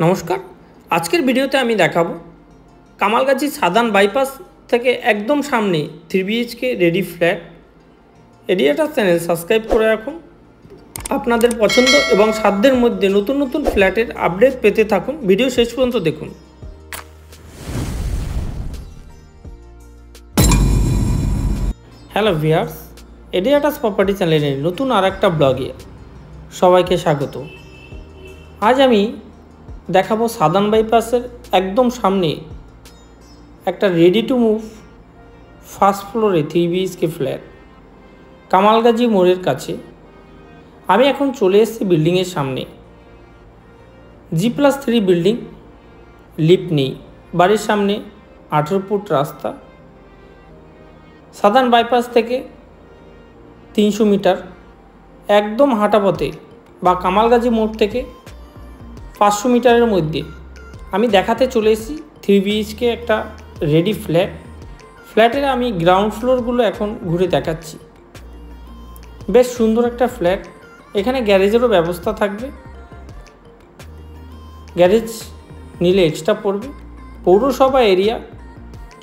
নমস্কার। আজকের ভিডিওতে আমি দেখাবো কামালগাছি সাদার্ন বাইপাস থেকে একদম সামনে 3 BHK রেডি ফ্ল্যাট। এরিয়াটা চ্যানেল সাবস্ক্রাইব করে রাখুন। আপনাদের পছন্দ এবং সাধ্যের মধ্যে নতুন নতুন ফ্ল্যাটের আপডেট পেতে থাকুন। ভিডিও শেষ পর্যন্ত দেখুন। হ্যালো ভিউয়ার্স, এরিয়াটাস প্রপার্টি চ্যানেলের নতুন আরেকটা ব্লগে সবাইকে স্বাগত। আজ আমি দেখাবো সাদার্ন বাইপাসের একদম সামনে একটা রেডি টু মুভ ফার্স্ট ফ্লোরে 3 BHK ফ্ল্যাট, কামালগাছি মোড়ের কাছে। আমি এখন চলে এসেছি বিল্ডিংয়ের সামনে। G+3 বিল্ডিং, লিফট নেই। বাড়ির সামনে 18 ফুট রাস্তা। সাদার্ন বাইপাস থেকে 300 মিটার একদম হাঁটা পথে বা কামালগাছি মোড় থেকে 500 মিটারের মধ্যে আমি দেখাতে চলে এসেছি 3 BHK একটা রেডি ফ্ল্যাট। ফ্ল্যাটের আমি গ্রাউন্ড ফ্লোরগুলো এখন ঘুরে দেখাচ্ছি। বেশ সুন্দর একটা ফ্ল্যাট। এখানে গ্যারেজেরও ব্যবস্থা থাকবে। গ্যারেজ নিলে এক্সট্রা পড়বে। পৌরসভা এরিয়া,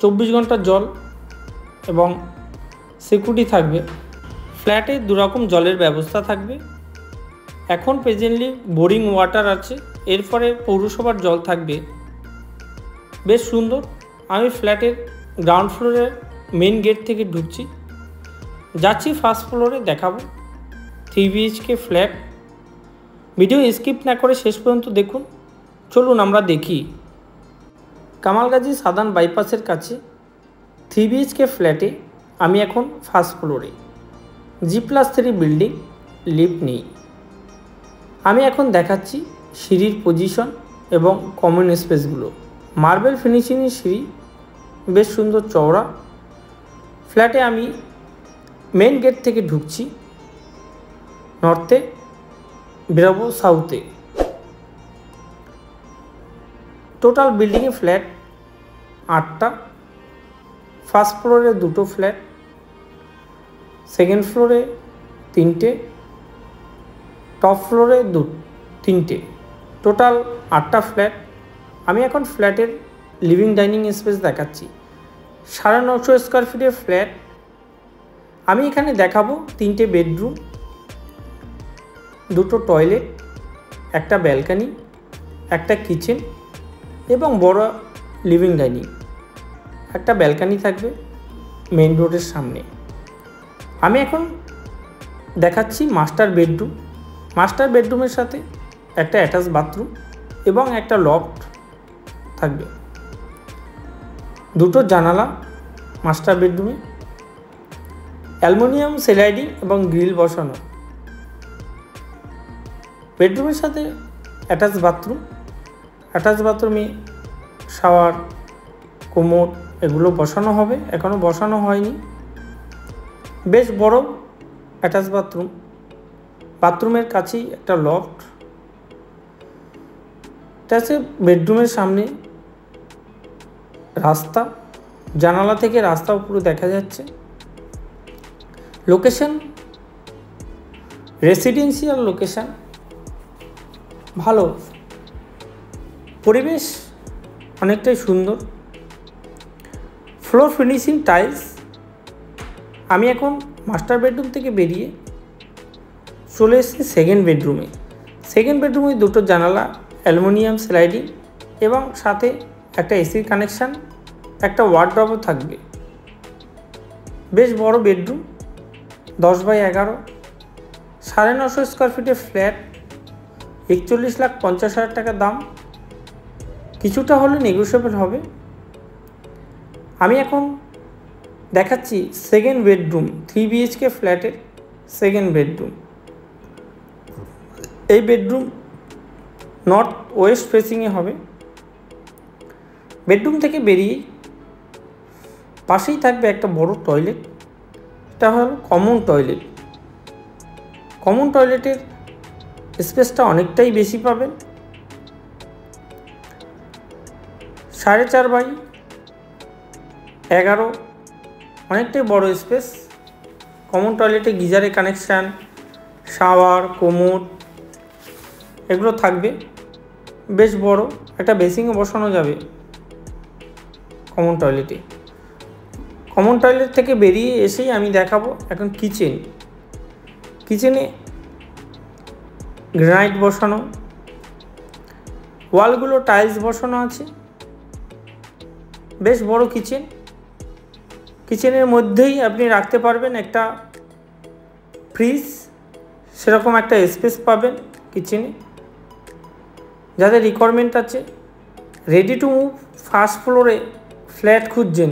24 ঘন্টা জল এবং সিকিউরিটি থাকবে। ফ্ল্যাটে দুরকম জলের ব্যবস্থা থাকবে। এখন প্রেজেন্টলি বোরিং ওয়াটার আছে, এরপরে পৌরসভার জল থাকবে। বেশ সুন্দর। আমি ফ্ল্যাটের গ্রাউন্ড ফ্লোরের মেন গেট থেকে ঢুকছি, যাচ্ছি ফার্স্ট ফ্লোরে দেখাবো 3 BHK ফ্ল্যাট। ভিডিও স্কিপ না করে শেষ পর্যন্ত দেখুন। চলুন আমরা দেখি। কামালগাছি সাদার্ন বাইপাসের কাছে 3 BHK ফ্ল্যাটে আমি এখন ফার্স্ট ফ্লোরে। G+3 বিল্ডিং, লিফট নেই। আমি এখন দেখাচ্ছি সিঁড়ির পজিশন এবং কমন স্পেসগুলো। মার্বেল ফিনিশিংয়ের সিঁড়ি, বেশ সুন্দর চওড়া। ফ্ল্যাটে আমি মেন গেট থেকে ঢুকছি, নর্থে বেরোবো সাউথে। টোটাল বিল্ডিংয়ে ফ্ল্যাট 8টা। ফার্স্ট ফ্লোরে 2টো ফ্ল্যাট, সেকেন্ড ফ্লোরে 3টে, টপ ফ্লোরে 3টে। টোটাল 8টা ফ্ল্যাট। আমি এখন ফ্ল্যাটের লিভিং ডাইনিং স্পেস দেখাচ্ছি। 950 স্কোয়ার ফিটের ফ্ল্যাট। আমি এখানে দেখাবো 3টে বেডরুম, 2টো টয়লেট, একটা ব্যালকানি, একটা কিচেন এবং বড় লিভিং ডাইনিং। একটা ব্যালকানি থাকবে মেইন রোডের সামনে। আমি এখন দেখাচ্ছি মাস্টার বেডরুম। মাস্টার বেডরুমের সাথে একটা অ্যাটাচ বাথরুম এবং একটা লফট থাকবে। 2টো জানালা মাস্টার বেডরুমে, অ্যালুমিনিয়াম স্লাইডিং এবং গ্রিল বসানো। বেডরুমের সাথে অ্যাটাচ বাথরুম। অ্যাটাচ বাথরুমে শাওয়ার, কোমোড এগুলো বসানো হবে, এখনও বসানো হয়নি। বেশ বড় অ্যাটাচ বাথরুম। বাথরুমের কাছেই একটা লফট আছে। বেডরুমের সামনে রাস্তা, জানালা থেকে রাস্তা পুরো দেখা যাচ্ছে। লোকেশন রেসিডেন্সিয়াল লোকেশন, ভালো পরিবেশ, অনেকটাই সুন্দর। Floor finishing tiles. আমি এখন মাস্টার বেডরুম থেকে বেরিয়ে চলে এসেছি সেকেন্ড বেডরুমে। সেকেন্ড বেডরুমে 2টো জানালা, অ্যালুমিনিয়াম স্লাইডিং এবং সাথে একটা এসির কানেকশান, একটা ওয়ার্ডরোবও থাকবে। বেশ বড় বেডরুম, 10x11, 950 স্কোয়ার ফিটের ফ্ল্যাট। 41,50,000 টাকা দাম, কিছুটা হলে নেগোশিয়েবল হবে। আমি এখন দেখাচ্ছি সেকেন্ড বেডরুম, 3 BHK ফ্ল্যাটের সেকেন্ড বেডরুম। এই বেডরুম নর্থ ওয়েস্ট ফেসিংয়ে হবে। বেডরুম থেকে বেরিয়ে পাশেই থাকবে একটা বড় টয়লেট। এটা হলো কমন টয়লেট। কমন টয়লেটের স্পেসটা অনেকটাই বেশি পাবেন। 4.5x11, অনেকটাই বড় স্পেস। কমন টয়লেটে গিজারের কানেকশান, শাওয়ার, কোমোড এগুলো থাকবে। বেশ বড় একটা বেসিনও বসানো যাবে কমন টয়লেটে। কমন টয়লেট থেকে বেরিয়ে এসেই আমি দেখাবো এখন কিচেনে গ্রানাইট বসানো, ওয়ালগুলো টাইলস বসানো আছে। বেশ বড় কিচেনের মধ্যেই আপনি রাখতে পারবেন একটা ফ্রিজ, সেরকম একটা স্পেস পাবেন কিচেনে। যাদের রিকোয়ারমেন্ট আছে রেডি টু মুভ ফার্স্ট ফ্লোরে ফ্ল্যাট খুঁজছেন,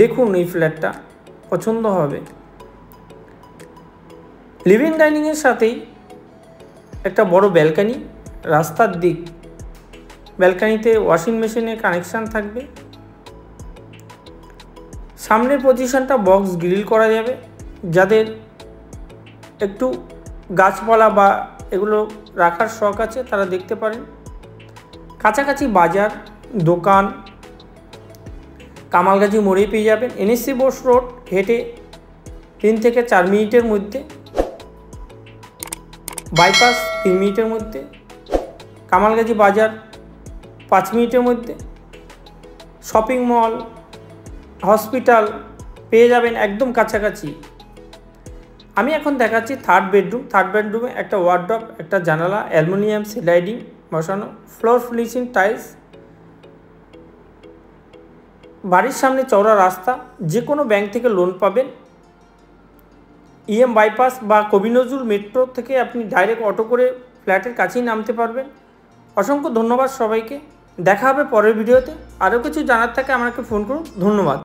দেখুন এই ফ্ল্যাটটা পছন্দ হবে। লিভিং ডাইনিংয়ের সাথেই একটা বড় ব্যালকানি, রাস্তার দিক, ব্যালকানিতে ওয়াশিং মেশিনের কানেকশান থাকবে। সামনের পজিশনটা বক্স গ্রিল করা যাবে, যাদের একটু গাছপালা বা এগুলো রাখার শখ আছে তারা দেখতে পারেন। কাছাকাছি বাজার, দোকান কামালগাছি মোড়েই পেয়ে যাবেন। NSC বোস রোড হেঁটে 3 থেকে 4 মিনিটের মধ্যে, বাইপাস 3 মিনিটের মধ্যে, কামালগাছি বাজার 5 মিনিটের মধ্যে, শপিং মল, হসপিটাল পেয়ে যাবেন একদম কাছাকাছি। আমি এখন দেখাচ্ছি থার্ড বেডরুমে একটা ওয়ার্ডরোব, একটা জানালা, অ্যালুমিনিয়াম স্লাইডিং বসানো, ফ্লোর ফিনিশিং টাইলস। বাড়ির সামনে চওড়া রাস্তা, যে কোনো ব্যাংক থেকে লোন পাবেন। বাইপাস বা কবি নজরুল মেট্রো থেকে আপনি ডাইরেক্ট অটো করে ফ্ল্যাটের কাছেই নামতে পারবেন। অসংখ্য ধন্যবাদ সবাইকে, দেখা হবে পরের ভিডিওতে। আরও কিছু জানার থাকে আমাকে ফোন করুন। ধন্যবাদ।